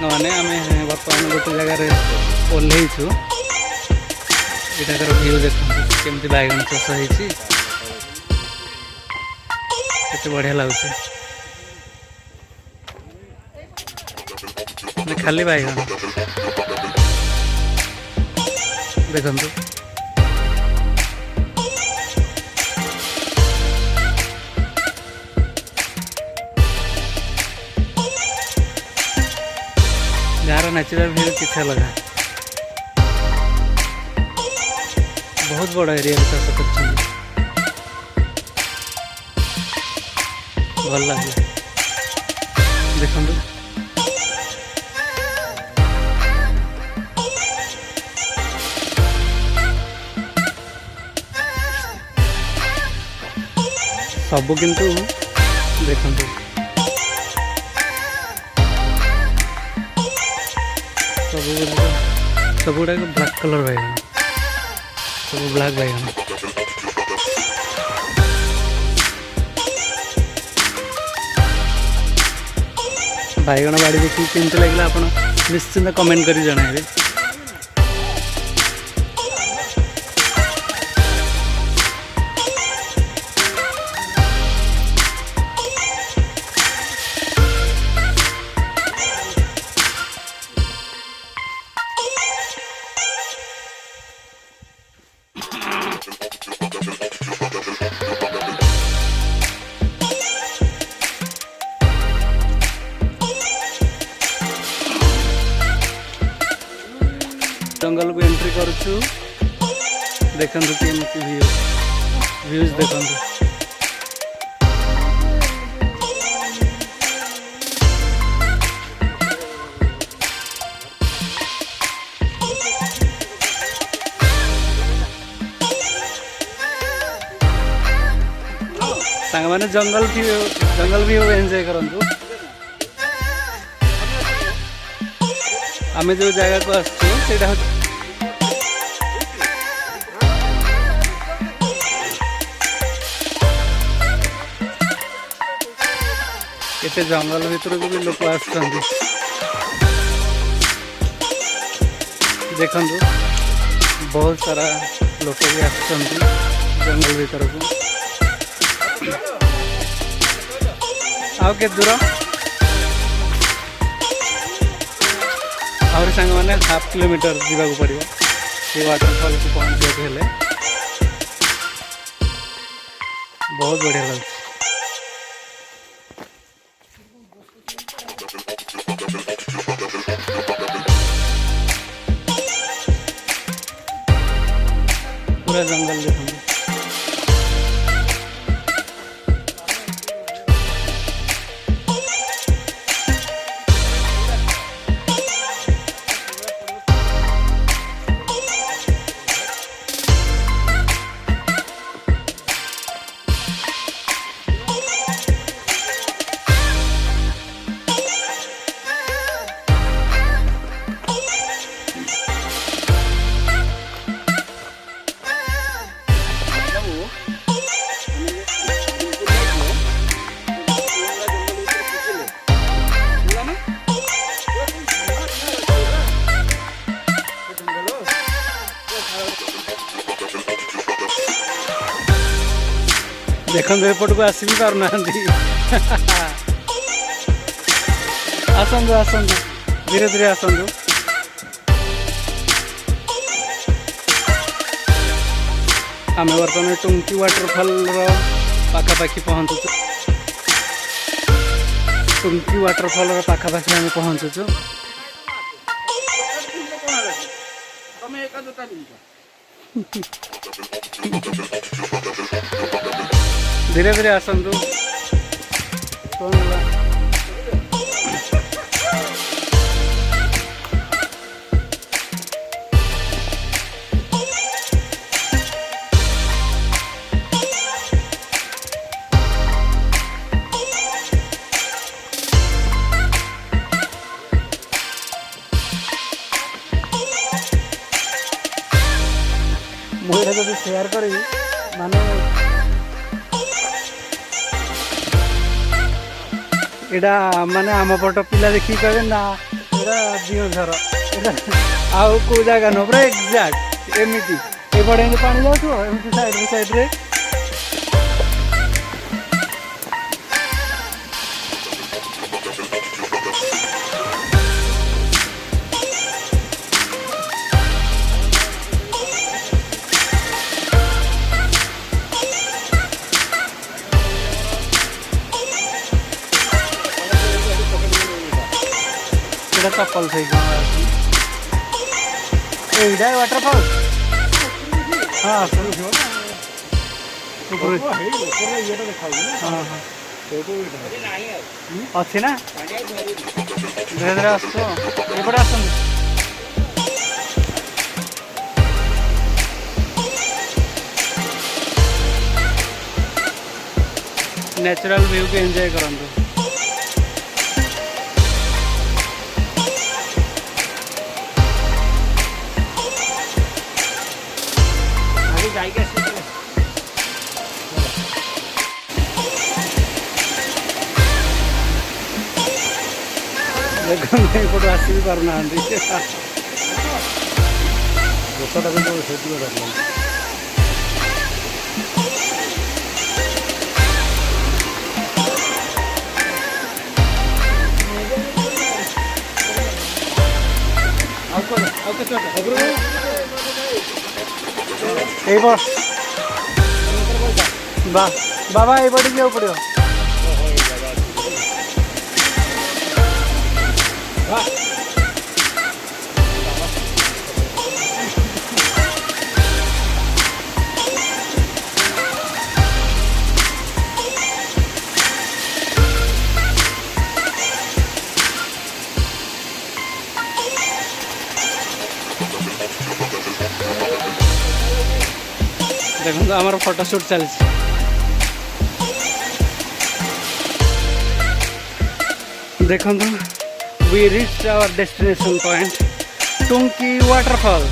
मैंने आम बर्तमान गोटे जगार ओह्लैचु एटाकर व्यू देख केमती बैगन चाष होते बढ़िया लगुच खाली बैगन देखु गाँव नेचुरल व्यू कितना लगा बहुत बड़ा एरिया चाष कर भल लगे देखु सबू किंतु देखु सब गुड़ा ब्लैक कलर बैगन सब ब्लैक बैगन बैगन बाड़ी देखिए केमती लगे आप निश्चिंत कमेंट कर जणाइबे। जंगल को एंट्री करूँ देखु केमती व्यूज देखु सांग मैंने जंगल व्यू एंजॉय करंतु आमे जो जगह को आसु सेटा एते जंगल भीतर को भी लोक आसुचंदी देखंतु बहुत सारा लोक भी आसुचंदी जंगल भीतर को आउ के दूर आहुरी सांग मैंने हाफ किलोमीटर जावाक पड़ो ये वाटरफॉल को पहुँचे हेले बहुत बढ़िया लगे पूरा जंगल देखो देखो एपट को आसी भी पार आसतु आसतु धीरे धीरे आसतु आम बर्तमान टुंकी वाटरफॉल पाखापाखि पहुँचु टुंकी वाटरफॉल पाखापाखि आम पहुँचुचु धीरे धीरे आसतु कौन होला मुझे जब शेयर करी माने एटा माने आम पट पिला देखी कहे ना एटा दियोझर आउ को जगह न पूरा एक्जाक्ट एमती एपटे पानी जाऊ एमती साइड साइड रे चप्पल थे वाटरफॉल हाँ अच्छी ना धीरे धीरे आसपटे आस नेचुरल व्यू को एंजॉय करंतु देखो आसी भी पारना बाबा ये पटे जाऊ पड़ो देखो तो हमारा फोटोशूट चलती देखो we reached our destination point Tunki waterfall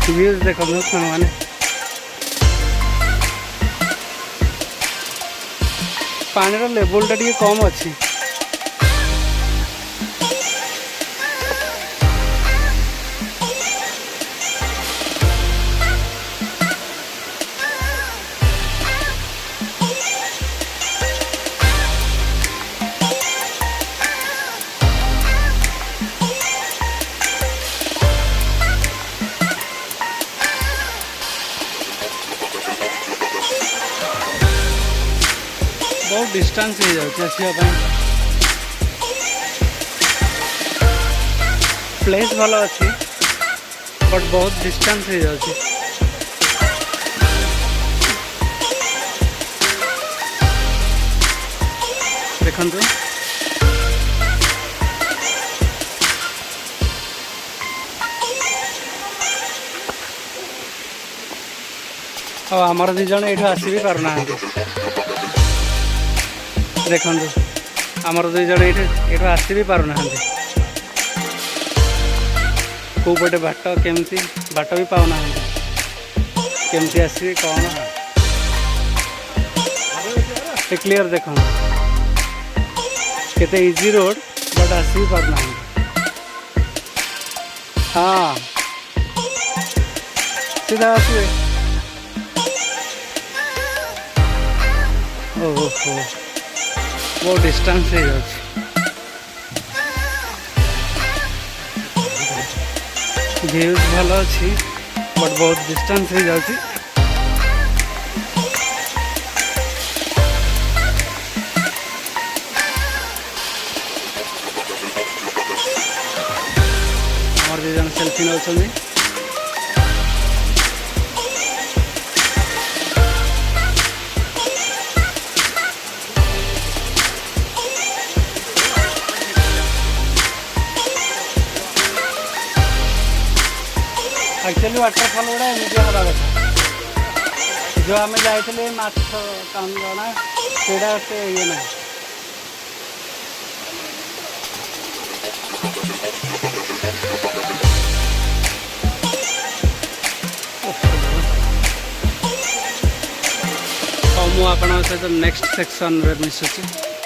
views देखो माने पानी लेवल टा कम अच्छी बहुत डिस्टेंस हो जाए प्लेस भल अच्छी बट बहुत डिस्टेंस हो जाए देखते आमर दी जन ये आसी भी पारना देखु आमर दुई जन ये आसी भी पारना कौपटे बाट केमती बाट भी पाऊना केमती आसवे कौन क्लियर देख केते इजी रोड बट आसी भी पारना हाँ सीधा आसवे ओहो बहुत डिस्टेंस है व्यूज भल अच्छी बट बहुत डिस्टेंस हो जाती आमर दो जन सेल्फी नौकरी एक्चुअली वाटरफॉल गुड़ा एमती हवा कथा जो आम जाइए माछ कांदना से ये ना मुझे सहित नेक्स्ट सेक्शन रे मिसुची।